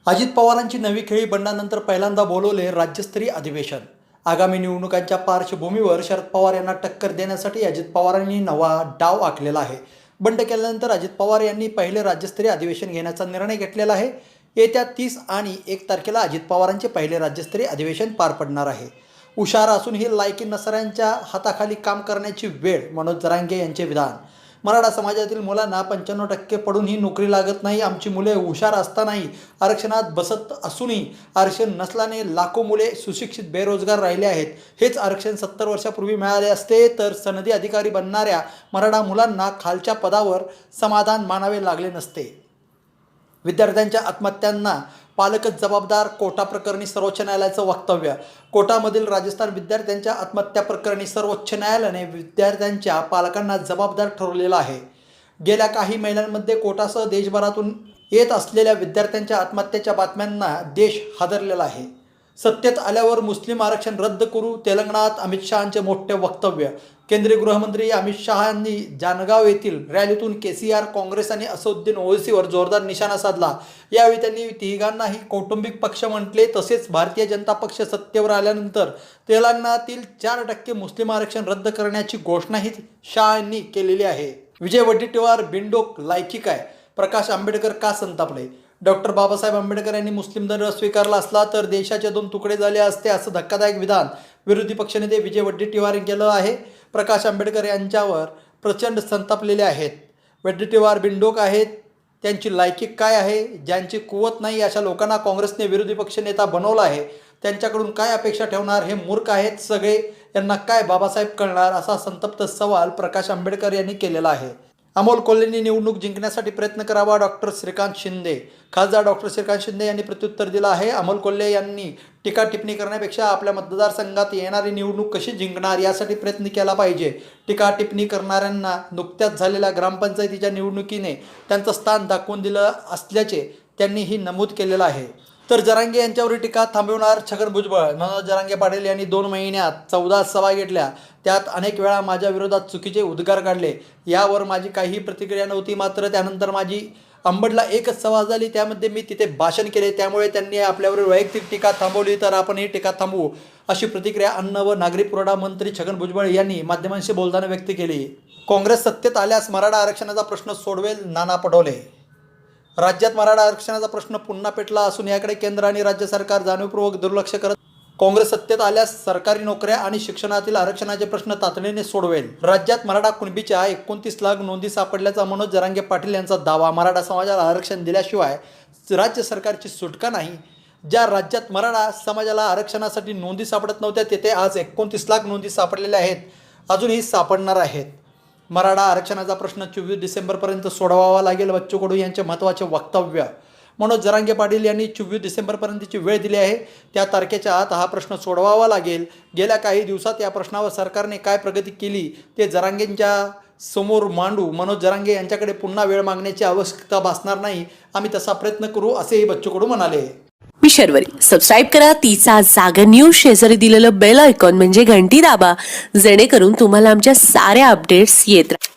अजित पवारांची नवी खेळी बंडानंतर पहिल्यांदा बोलवले राज्यस्तरीय अधिवेशन। आगामी निवडणुकांच्या पार्श्वभूमीवर शरद पवार यांना टक्कर देण्यासाठी अजित पवारांनी नवा डाव आखलेला आहे। बंड केल्यानंतर अजित पवार यांनी पहिले राज्यस्तरीय अधिवेशन घेण्याचा निर्णय घेतलेला आहे। येत्या 30 आणि 1 तारखेला अजित पवारांचे पहिले राज्यस्तरीय अधिवेशन पार पडणार आहे। हुशार असूनही लायकी नसऱ्यांच्या हाताखाली काम करण्याची वेळ, मनोज जरांगे यांचे विधान। मराठा समाजातील मुलांना 95% पडूनही नोकरी लागत नाही। आमची मुले हुशार असतानाही आरक्षणात बसत असूनही आरक्षण नसल्याने लाखो मुले सुशिक्षित बेरोजगार राहिले आहेत। हेच आरक्षण 70 वर्षापूर्वी मिळाले असते तर सनदी अधिकारी बनणाऱ्या मराठा मुलांना खालच्या पदावर समाधान मानावे लागले नसते। विद्यार्थ्यांच्या आत्महत्यांना पालकच जबाबदार, कोटा प्रकरणी सर्वोच्च न्यायालयाचं वक्तव्य। कोटामधील राजस्थान विद्यार्थ्यांच्या आत्महत्या प्रकरणी सर्वोच्च न्यायालयाने विद्यार्थ्यांच्या पालकांना जबाबदार ठरवलेलं आहे। गेल्या काही महिन्यांमध्ये कोटासह देशभरातून येत असलेल्या विद्यार्थ्यांच्या आत्महत्येच्या बातम्यांना देश हादरलेला आहे। सत्तेत आल्यावर मुस्लिम आरक्षण रद्द करू, तेलंगणात अमित शहांचे मोठे वक्तव्य। केंद्रीय गृहमंत्री अमित शहांनी जानगाव येथील रॅलीतून केसीआर, काँग्रेस आणि असदुद्दीन ओवैसीवर जोरदार निशाणा साधला। यावेळी त्यांनी तिघांनाही कौटुंबिक पक्ष म्हटले। तसेच भारतीय जनता पक्ष सत्तेवर आल्यानंतर तेलंगणातील 4% मुस्लिम आरक्षण रद्द करण्याची घोषणाही शहांनी केलेली आहे। विजय वडेट्टीवार बिनडोक लायकी काय? प्रकाश आंबेडकर का संतापले? डॉक्टर बाबासाहेब आंबेडकर यांनी मुस्लिम धर्म स्वीकारला असला तर देशाचे 2 तुकडे झाले असते, असं धक्कादायक विधान विरोधी पक्षनेते विजय वडेट्टीवार यांनी केलं आहे। प्रकाश आंबेडकर यांच्यावर प्रचंड संतापलेले आहेत। वडेट्टीवार बिनडोक आहेत, त्यांची लायकी काय आहे? ज्यांची कुवत नाही अशा लोकांना काँग्रेसने विरोधी पक्षनेता बनवलं आहे। त्यांच्याकडून काय अपेक्षा ठेवणार? हे मूर्ख आहेत सगळे, यांना काय बाबासाहेब कळणार? असा संतप्त सवाल प्रकाश आंबेडकर यांनी केलेला आहे। अमोल कोल्हेंनी निवडणूक जिंकण्यासाठी प्रयत्न करावा, डॉक्टर श्रीकांत शिंदे। खासदार डॉक्टर श्रीकांत शिंदे यांनी प्रत्युत्तर दिलं आहे। अमोल कोल्हे यांनी टीका टिप्पणी करण्यापेक्षा आपल्या मतदारसंघात येणारी निवडणूक कशी जिंकणार यासाठी प्रयत्न केला पाहिजे। टीका टिप्पणी करणाऱ्यांना नुकत्याच झालेल्या ग्रामपंचायतीच्या निवडणुकीने त्यांचं स्थान दाखवून दिलं असल्याचे त्यांनीही नमूद केलेलं आहे। तर जरांगे यांच्यावरील टीका थांबवणार छगन भुजबळ। मनोज जरांगे पाटील यांनी 2 महिन्यात 14 सभा घेतल्या, त्यात अनेक वेळा माझ्या विरोधात चुकीचे उद्गार काढले। यावर माझी काहीही प्रतिक्रिया नव्हती। मात्र त्यानंतर माझी अंबडला एकच सभा झाली, त्यामध्ये मी तिथे भाषण केले। त्यामुळे त्यांनी आपल्यावर वैयक्तिक टीका थांबवली, तर आपण ही टीका थांबवू, अशी प्रतिक्रिया अन्न व नागरी पुरवठा मंत्री छगन भुजबळ यांनी माध्यमांशी बोलताना व्यक्त केली। काँग्रेस सत्तेत आल्यास मराठा आरक्षणाचा प्रश्न सोडवेल, नाना पटोले। राज्यात मराठा आरक्षणाचा प्रश्न पुन्हा पेटला असून याकडे केंद्र आणि राज्य सरकार जाणीवपूर्वक दुर्लक्ष करत काँग्रेस सत्तेत आल्यास सरकारी नोकऱ्या आणि शिक्षणातील आरक्षणाचे प्रश्न तातडीने सोडवेल। राज्यात मराठा कुणबीच्या 29 लाख नोंदी सापडल्याचा मनोज जरांगे पाटील यांचा दावा। मराठा समाजाला आरक्षण दिल्याशिवाय राज्य सरकारची सुटका नाही। ज्या राज्यात मराठा समाजाला आरक्षणासाठी नोंदी सापडत नव्हत्या तेथे आज 29 लाख नोंदी सापडलेल्या आहेत, अजूनही सापडणार आहेत। मराठा आरक्षणाचा प्रश्न 24 डिसेंबरपर्यंत सोडवावा लागेल, बच्चू कडू यांचे महत्त्वाचे वक्तव्य। मनोज जरांगे पाटील यांनी 24 डिसेंबरपर्यंतची वेळ दिली आहे, त्या तारखेच्या आत हा प्रश्न सोडवावा लागेल। गेल्या काही दिवसात या प्रश्नावर सरकारने काय प्रगती केली ते जरांगेंच्या समोर मांडू। मनोज जरांगे यांच्याकडे पुन्हा वेळ मागण्याची आवश्यकता भासणार नाही, आम्ही तसा प्रयत्न करू, असेही बच्चू कडू म्हणाले। मी शर्वरी, सबस्क्राईब करा तिचा जागर न्यूज। शेजारी दिलेलं बेल आयकॉन म्हणजे घंटी दाबा, जेणेकरून तुम्हाला आमच्या साऱ्या अपडेट्स येत राहतील।